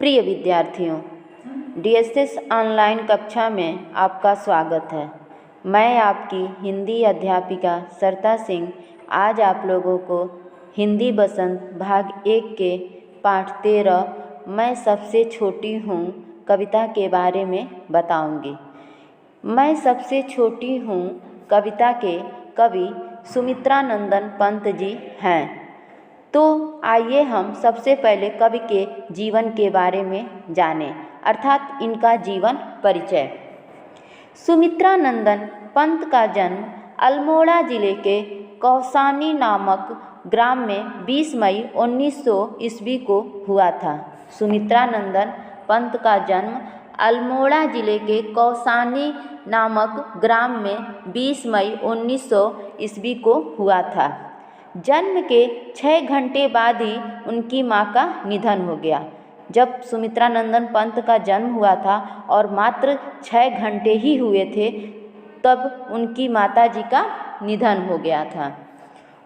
प्रिय विद्यार्थियों, DSS online कक्षा में आपका स्वागत है। मैं आपकी हिंदी अध्यापिका सरता सिंह आज आप लोगों को हिंदी बसंत भाग 1 के पाठ 13 मैं सबसे छोटी हूँ कविता के बारे में बताऊँगी। मैं सबसे छोटी हूँ कविता के कवि सुमित्रा नंदन पंत जी हैं। तो आइए हम सबसे पहले कवि के जीवन के बारे में जानें, अर्थात इनका जीवन परिचय। सुमित्रा नंदन पंत का जन्म अल्मोड़ा जिले के कौसानी नामक ग्राम में 20 मई 1900 ईस्वी को हुआ था। सुमित्रा नंदन पंत का जन्म अल्मोड़ा जिले के कौसानी नामक ग्राम में 20 मई 1900 ईस्वी को हुआ था। जन्म के 6 घंटे बाद ही उनकी मां का निधन हो गया। जब सुमित्रा नंदन पंत का जन्म हुआ था और मात्र 6 घंटे ही हुए थे, तब उनकी माताजी का निधन हो गया था।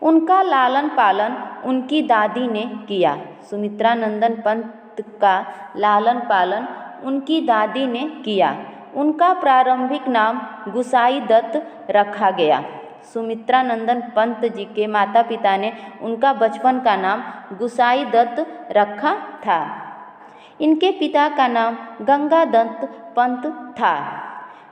उनका लालन पालन उनकी दादी ने किया। सुमित्रा नंदन पंत का लालन पालन उनकी दादी ने किया। उनका प्रारंभिक नाम गुसाई दत्त रखा गया। सुमित्रा नंदन पंत जी के माता पिता ने उनका बचपन का नाम गुसाई दत्त रखा था। इनके पिता का नाम गंगा दत्त पंत था।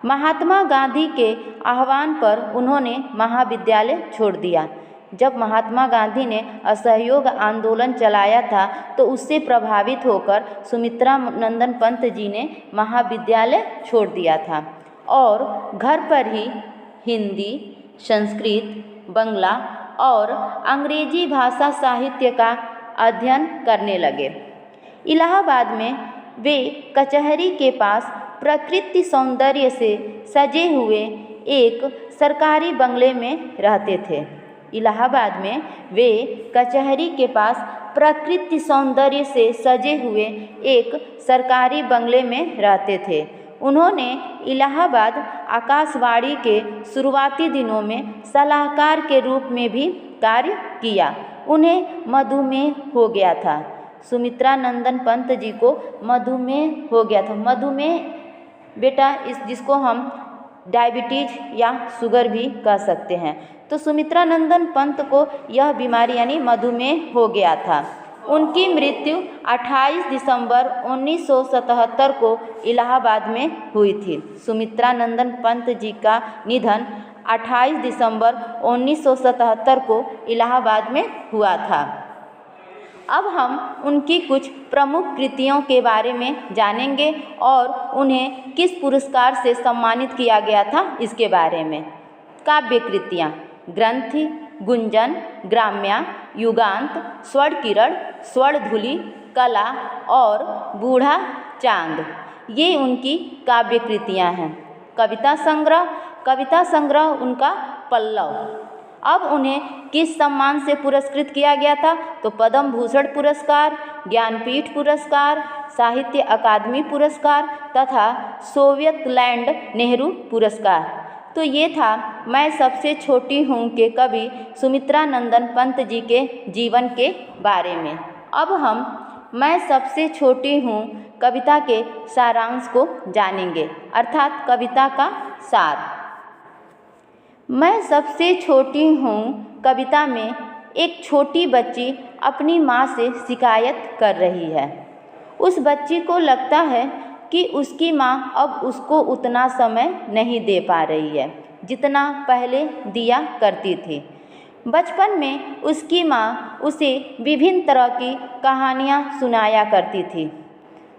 महात्मा गांधी के आह्वान पर उन्होंने महाविद्यालय छोड़ दिया। जब महात्मा गांधी ने असहयोग आंदोलन चलाया था तो उससे प्रभावित होकर सुमित्रा नंदन पंत जी ने महाविद्यालय छोड़ दिया था और घर पर ही हिंदी, संस्कृत, बंगला और अंग्रेजी भाषा साहित्य का अध्ययन करने लगे। इलाहाबाद में वे कचहरी के पास प्रकृति सौंदर्य से सजे हुए एक सरकारी बंगले में रहते थे। इलाहाबाद में वे कचहरी के पास प्रकृति सौंदर्य से सजे हुए एक सरकारी बंगले में रहते थे। उन्होंने इलाहाबाद आकाशवाणी के शुरुआती दिनों में सलाहकार के रूप में भी कार्य किया। उन्हें मधुमेह हो गया था। सुमित्रा नंदन पंत जी को मधुमेह हो गया था। मधुमेह बेटा जिसको हम डायबिटीज या शुगर भी कह सकते हैं। तो सुमित्रा नंदन पंत को यह बीमारी यानी मधुमेह हो गया था। उनकी मृत्यु 28 दिसंबर 1977 को इलाहाबाद में हुई थी। सुमित्रा नंदन पंत जी का निधन 28 दिसंबर 1977 को इलाहाबाद में हुआ था। अब हम उनकी कुछ प्रमुख कृतियों के बारे में जानेंगे और उन्हें किस पुरस्कार से सम्मानित किया गया था इसके बारे में। काव्य कृतियाँ: ग्रंथि, गुंजन, ग्राम्या, युगांत, स्वर्ण किरण, स्वर्ण धूलि, कला और बूढ़ा चांद, ये उनकी काव्य कृतियाँ हैं। कविता संग्रह उनका पल्लव। अब उन्हें किस सम्मान से पुरस्कृत किया गया था? तो पद्म भूषण पुरस्कार, ज्ञानपीठ पुरस्कार, साहित्य अकादमी पुरस्कार तथा सोवियत लैंड नेहरू पुरस्कार। तो ये था मैं सबसे छोटी हूँ के कवि सुमित्रा नंदन पंत जी के जीवन के बारे में। अब हम मैं सबसे छोटी हूँ कविता के सारांश को जानेंगे, अर्थात कविता का सार। मैं सबसे छोटी हूँ कविता में एक छोटी बच्ची अपनी माँ से शिकायत कर रही है। उस बच्ची को लगता है कि उसकी माँ अब उसको उतना समय नहीं दे पा रही है जितना पहले दिया करती थी। बचपन में उसकी माँ उसे विभिन्न तरह की कहानियाँ सुनाया करती थी,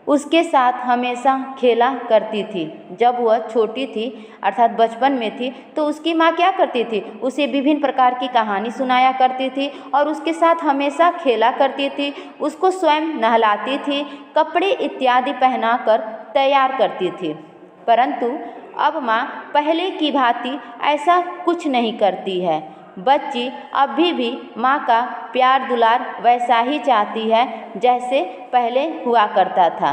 उसके साथ हमेशा खेला करती थी। जब वह छोटी थी अर्थात बचपन में थी तो उसकी माँ क्या करती थी? उसे विभिन्न प्रकार की कहानी सुनाया करती थी और उसके साथ हमेशा खेला करती थी। उसको स्वयं नहलाती थी, कपड़े इत्यादि पहनाकर तैयार करती थी। परंतु अब माँ पहले की भांति ऐसा कुछ नहीं करती है। बच्ची अभी भी माँ का प्यार दुलार वैसा ही चाहती है जैसे पहले हुआ करता था।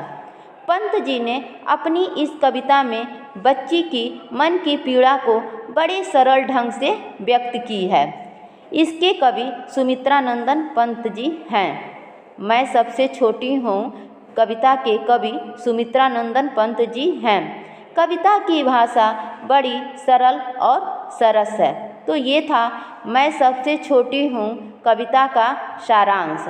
पंत जी ने अपनी इस कविता में बच्ची की मन की पीड़ा को बड़े सरल ढंग से व्यक्त की है। इसके कवि सुमित्रा नंदन पंत जी हैं। मैं सबसे छोटी हूँ कविता के कवि सुमित्रा नंदन पंत जी हैं। कविता की भाषा बड़ी सरल और सरस है। तो ये था मैं सबसे छोटी हूँ कविता का सारांश।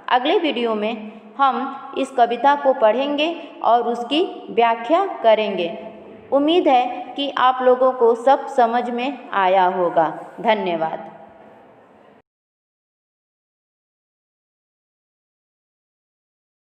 अगले वीडियो में हम इस कविता को पढ़ेंगे और उसकी व्याख्या करेंगे। उम्मीद है कि आप लोगों को सब समझ में आया होगा। धन्यवाद।